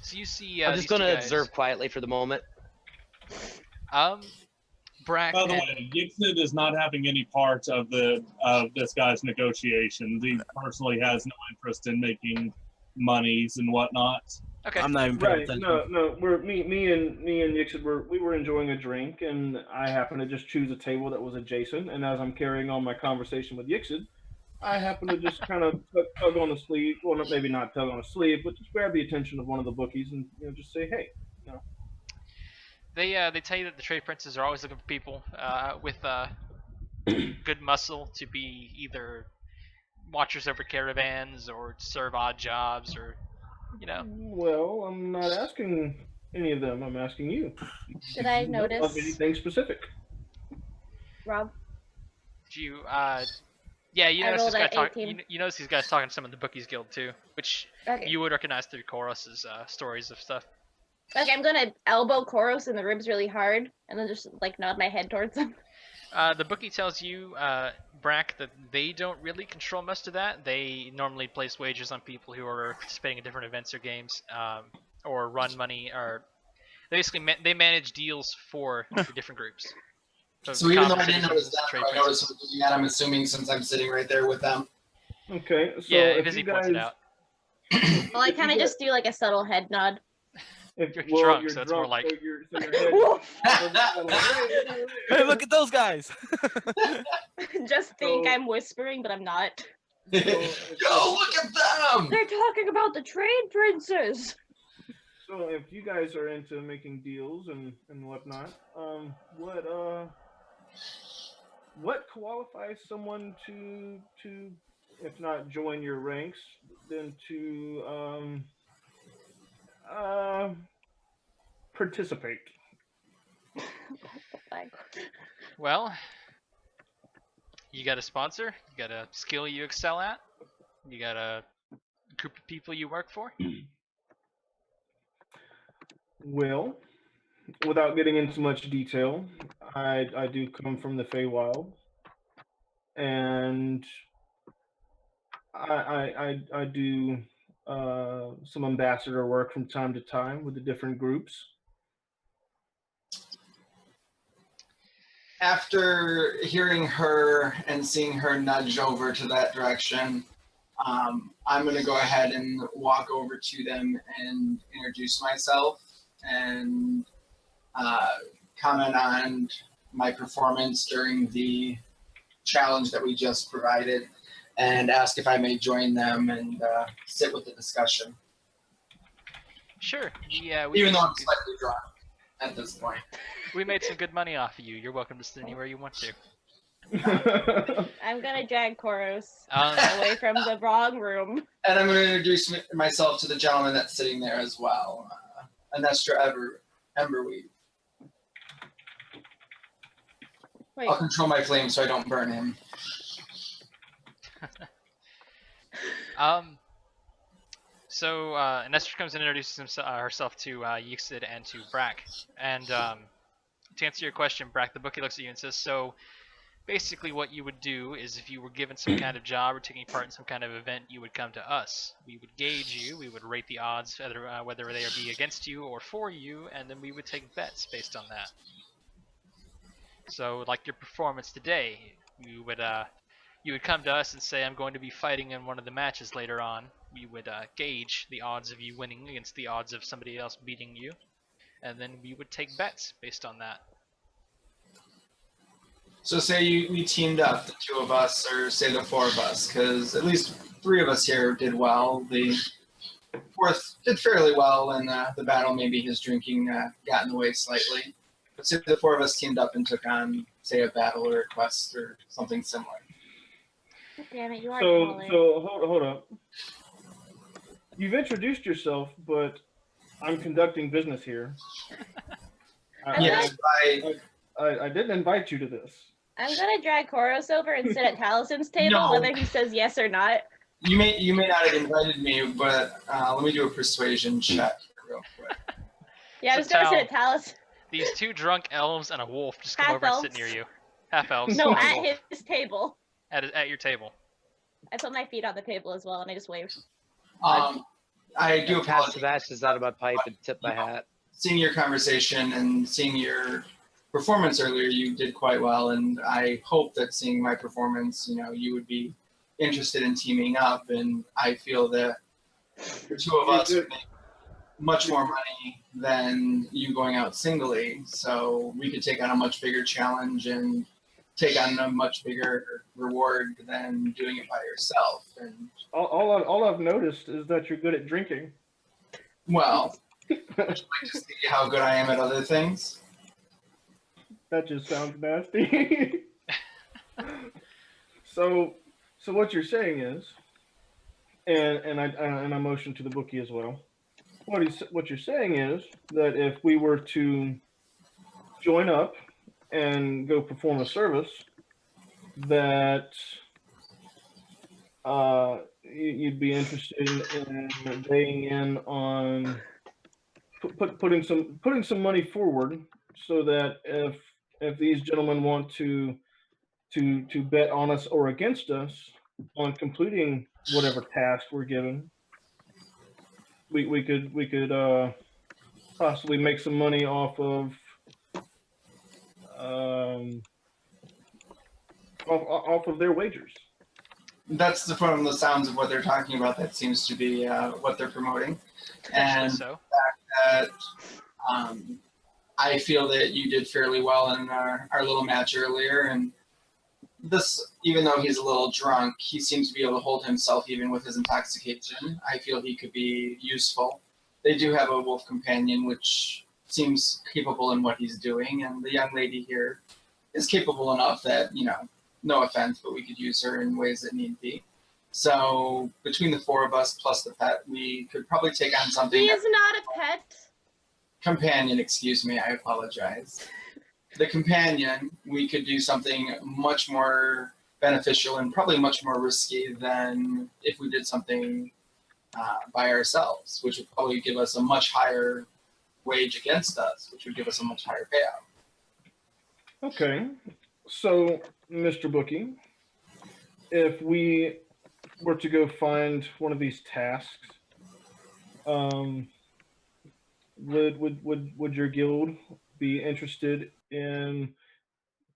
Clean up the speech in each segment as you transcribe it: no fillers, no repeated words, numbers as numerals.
So you see I'm these just going two to guys. observe quietly for the moment. Brack. By the way, Yixid is not having any part of this guy's negotiations. He personally has no interest in making monies and whatnot. Okay. I'm not even paying Right? attention. No. me and Yixid were enjoying a drink, and I happened to just choose a table that was adjacent. And as I'm carrying on my conversation with Yixid, I happen to just kind of tug on the sleeve. Well, maybe not tug on the sleeve, but just grab the attention of one of the bookies and just say, "Hey, They tell you that the trade princes are always looking for people with good muscle to be either watchers over caravans or serve odd jobs or Well, I'm not asking any of them. I'm asking you. Did I Do you know of notice, anything specific?" Rob? Do you yeah, you I notice rolled this guy an talk. 18. You notice these guys talking to some of the bookies guild too, which Okay. you would recognize through Koros's stories of stuff. Okay, I'm gonna elbow Koros in the ribs really hard, and then just like nod my head towards him. The bookie tells you, Brack, that they don't really control most of that. They normally place wagers on people who are participating in different events or games, or run money, or they basically they manage deals for different groups. So even though I didn't compensation notice that, trade I princes. noticed what looking at. I'm assuming since I'm sitting right there with them. Okay, so Yeah, if Vizzy you points guys, it out. Well, I kind of just do like a subtle head nod. You're drunk, so it's more like- so your head- Hey, look at those guys! Just think So- I'm whispering, but I'm not. Yo, look at them! They're talking about the trade princes. So if you guys are into making deals and whatnot, what qualifies someone to if not join your ranks, then to participate? Like, Well, you got a sponsor, you got a skill you excel at, you got a group of people you work for. Well, without getting into much detail, I do come from the Feywild, and I do some ambassador work from time to time with the different groups. After hearing her and seeing her nudge over to that direction, I'm going to go ahead and walk over to them and introduce myself and comment on my performance during the challenge that we just provided and ask if I may join them and sit with the discussion. Sure. Yeah. Even though I'm slightly drunk at this point. We made some good money off of you. You're welcome to sit anywhere you want to. I'm gonna drag Koros Um, away from the wrong room. And I'm going to introduce myself to the gentleman that's sitting there as well, Anestra Emberweave. Wait, I'll control my flame so I don't burn him. So Nestor comes and introduces herself to Yixid and to Brack. And to answer your question, Brack, the bookie looks at you and says, so basically what you would do is if you were given some kind of job or taking part in some kind of event, you would come to us. We would gauge you, we would rate the odds, whether they be against you or for you, and then we would take bets based on that. So like your performance today, you would come to us and say, I'm going to be fighting in one of the matches later on. We would gauge the odds of you winning against the odds of somebody else beating you, and then we would take bets based on that. So say we teamed up, the two of us, or say the four of us, because at least three of us here did well. The fourth did fairly well in the battle. Maybe his drinking got in the way slightly. But say the four of us teamed up and took on, say, a battle or a quest or something similar. damn it, you are So calling. hold up. You've introduced yourself, but I'm conducting business here. Yes, I didn't invite you to this. I'm gonna drag Koros over and sit at Talison's table, No. whether he says yes or not. you may not have invited me, but let me do a persuasion check real quick. Yeah, I'm So just gonna sit Tal- at Talus. These two drunk elves and a wolf just come over and sit Half-elves. near you. Half elves. No, and a at wolf. his table. At your table. I put my feet on the table as well, and I just wave. I do Pass apologize. Sebastian's out of my pipe and tip my hat. Seeing your conversation and seeing your performance earlier, you did quite well, and I hope that seeing my performance, you would be interested in teaming up, and I feel that the two of us would make much more money than you going out singly, so we could take on a much bigger challenge and take on a much bigger reward than doing it by yourself. And All I've noticed is that you're good at drinking. well, would you like to see how good I am at other things? That just sounds nasty. So what you're saying is, and I motion to the bookie as well. What you're saying is that if we were to join up and go perform a service, that you'd be interested in weighing in on putting some money forward, so that if these gentlemen want to bet on us or against us on completing whatever task we're given, we could possibly make some money off of their wagers. That's from the sounds of what they're talking about. That seems to be what they're promoting. And So that I feel that you did fairly well in our little match earlier. And this, even though he's a little drunk, he seems to be able to hold himself even with his intoxication. I feel he could be useful. They do have a wolf companion, which seems capable in what he's doing. And the young lady here is capable enough that, no offense, but we could use her in ways that need be. So between the four of us plus the pet, we could probably take on something. He is not a pet. Companion, excuse me, I apologize. The companion, we could do something much more beneficial and probably much more risky than if we did something by ourselves, which would probably give us a much higher wage against us, which would give us a much higher payout. Okay, so Mr. Bookie, if we were to go find one of these tasks, would your guild be interested in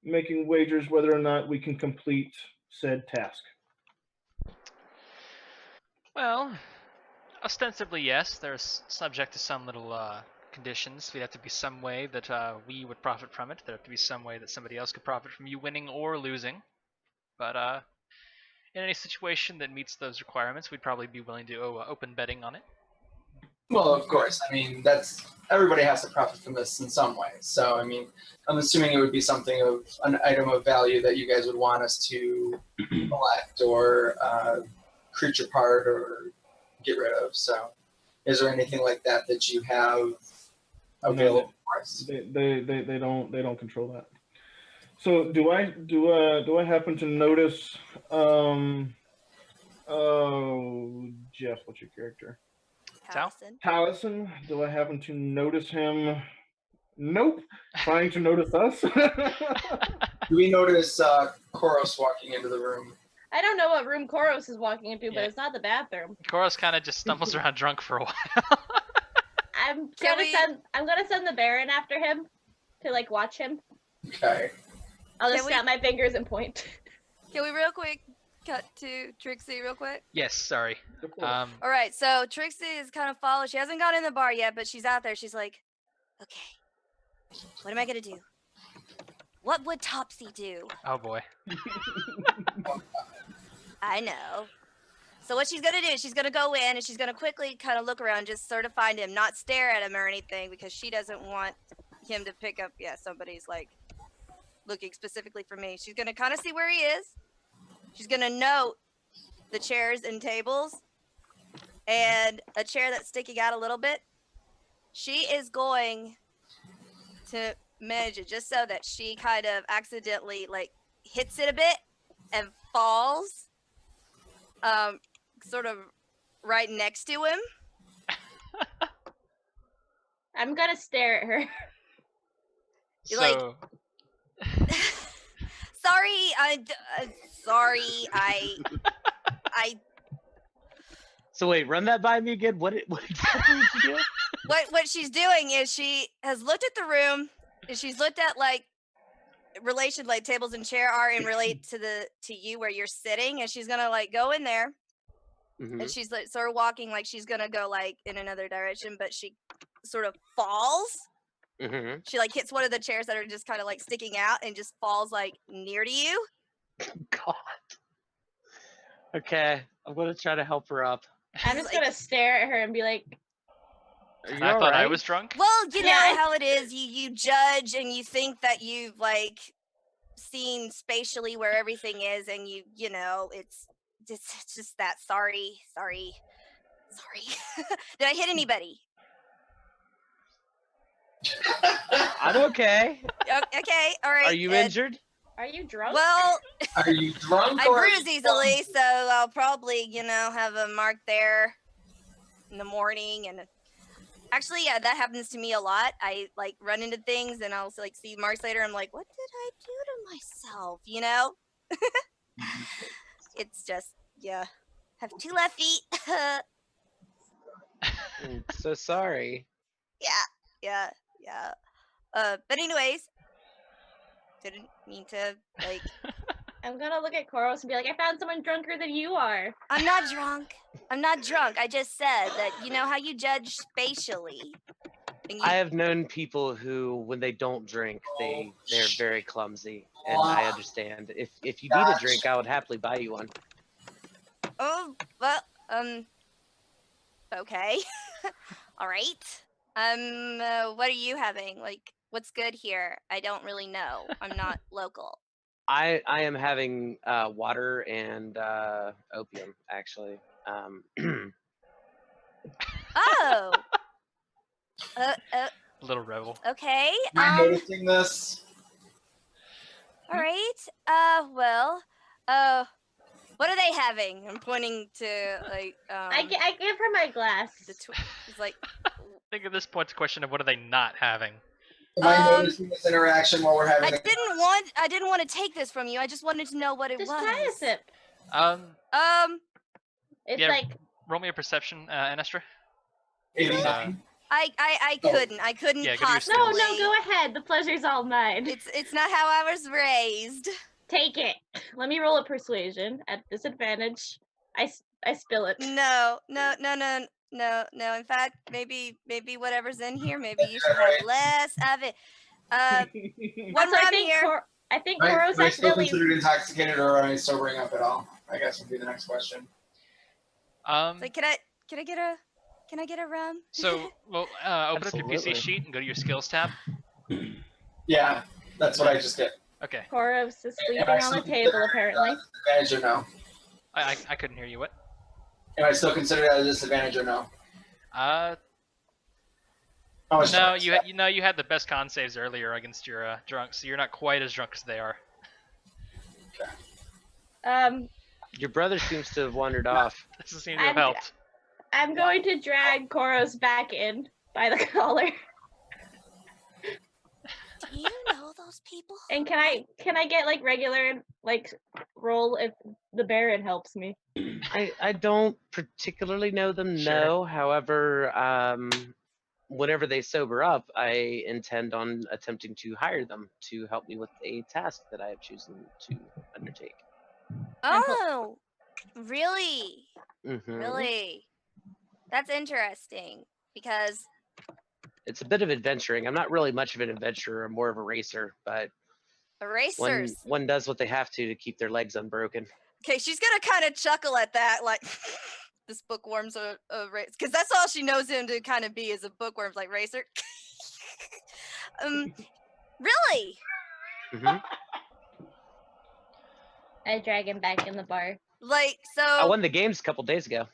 making wagers whether or not we can complete said task? well, ostensibly yes. They're subject to some little conditions. There'd have to be some way that we would profit from it. There'd have to be some way that somebody else could profit from you winning or losing. But in any situation that meets those requirements, we'd probably be willing to open betting on it. Well, of course. I mean, everybody has to profit from this in some way. So, I mean, I'm assuming it would be something of an item of value that you guys would want us to collect or creature part or get rid of. So, is there anything like that that you have available for us? They don't control that. So do I happen to notice? Jeff, what's your character? Allison. Taliesin, do I happen to notice him? Nope. Trying to notice us? Do we notice Koros walking into the room? I don't know what room Koros is walking into, Yeah. but it's not the bathroom. Koros kind of just stumbles around drunk for a while. I'm Can gonna send the Baron after him to like watch him. Okay. I'll just Can we- snap my fingers and point. Can we real quick cut to Trixie real quick? Yes, sorry. All right, so Trixie is kind of following. She hasn't gone in the bar yet, but she's out there. She's like, okay, what am I gonna do? What would Topsy do? Oh boy. I know. So what she's gonna do is she's gonna go in and she's gonna quickly kind of look around, just sort of find him, not stare at him or anything, because she doesn't want him to pick up. Yeah, somebody's like looking specifically for me. She's gonna kind of see where he is. She's gonna note the chairs and tables and a chair that's sticking out a little bit. She is going to manage it just so that she kind of accidentally like hits it a bit and falls sort of right next to him. I'm gonna stare at her. You're like- So, Sorry, I So wait, run that by me again. What exactly did you do? What she's doing is she has looked at the room and she's looked at like relation like tables and chair are and relate to you where you're sitting, and she's gonna like go in there Mhm. and she's like sort of walking like she's gonna go like in another direction, but she sort of falls. Mhm. She like hits one of the chairs that are just kind of like sticking out and just falls like near to you. God. Okay, I'm gonna try to help her up. I'm just Like- gonna stare at her and be like, Are And you I all thought I right? was drunk. Well, you know Yeah. how it is. You judge and you think that you've like seen spatially where everything is, and you know it's just that. Sorry. Did I hit anybody? I'm okay. Okay, all right. Are you injured? "Are you drunk?" Well, Are you drunk I or bruise easily, so I'll probably have a mark there in the morning. And actually, yeah, that happens to me a lot. I like run into things and I'll like see marks later. I'm like, what did I do to myself? You know? It's just have 2 left feet. I'm so sorry. yeah. But anyways, didn't mean to like. I'm gonna look at Koros and be like, "I found someone drunker than you are." I'm not drunk. I just said that you know how you judge spatially. And you, I have known people who, when they don't drink, they're very clumsy, and I understand. If you need a drink, I would happily buy you one. oh well, okay, all right. What are you having? Like, what's good here? I don't really know. I'm not local. I am having water and opium, actually. Oh. Little rebel. Okay. am I noticing this? All right. Well. What are they having? I'm pointing to like. I give her my glass. It's like. I think at this point it's a question of what are they not having. Am I noticing this interaction while we're having I didn't want to take this from you. I just wanted to know what it Just was. try a sip. It's Yeah. like Roll me a perception, Anestra. 89? I couldn't. I couldn't Yeah, go to your possibly. no, go ahead. The pleasure's all mine. It's not how I was raised. Take it. Let me roll a persuasion at disadvantage. I spill it. No. In fact, maybe whatever's in here, maybe you should have less of it. One Also, rum here. I think Am Koros I still accidentally. considered intoxicated or am I sobering up at all? I guess would be the next question. Like, can I get a rum? So, well, open up your Absolutely. PC sheet and go to your skills tab. Yeah, that's what I just did. Okay. Koros is sleeping Am I on still the table, considered apparently. at a disadvantage or no? I couldn't hear you. What? Am I still considered at a disadvantage or no? Uh, How much no, time? you had the best con saves earlier against your drunk, so you're not quite as drunk as they are. Your brother seems to have wandered off. Doesn't seem to have helped. I'm going to drag Koros back in by the collar. Do you know those people? And can I get like regular like roll if the Baron helps me? I don't particularly know them, Sure. no. However, whenever they sober up, I intend on attempting to hire them to help me with a task that I have chosen to undertake. Oh, really? Mhm. Really? That's interesting because It's a bit of adventuring. I'm not really much of an adventurer. I'm more of a racer, but erasers. one does what they have to keep their legs unbroken. Okay, she's gonna kind of chuckle at that, like this bookworm's a race, because that's all she knows him to kind of be is a bookworm's like racer. Really? hmm I drag him back in the bar. Like so? I won the games a couple days ago.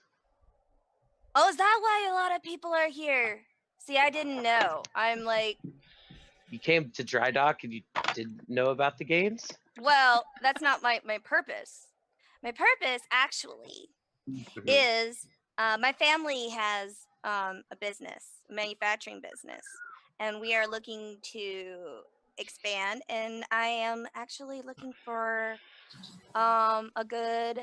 Oh, is that why a lot of people are here? See, I didn't know. I'm like, You came to Dry Dock and you didn't know about the games? well, that's not my purpose. My purpose actually Mhm. is my family has a business, a manufacturing business, and we are looking to expand. And I am actually looking for a good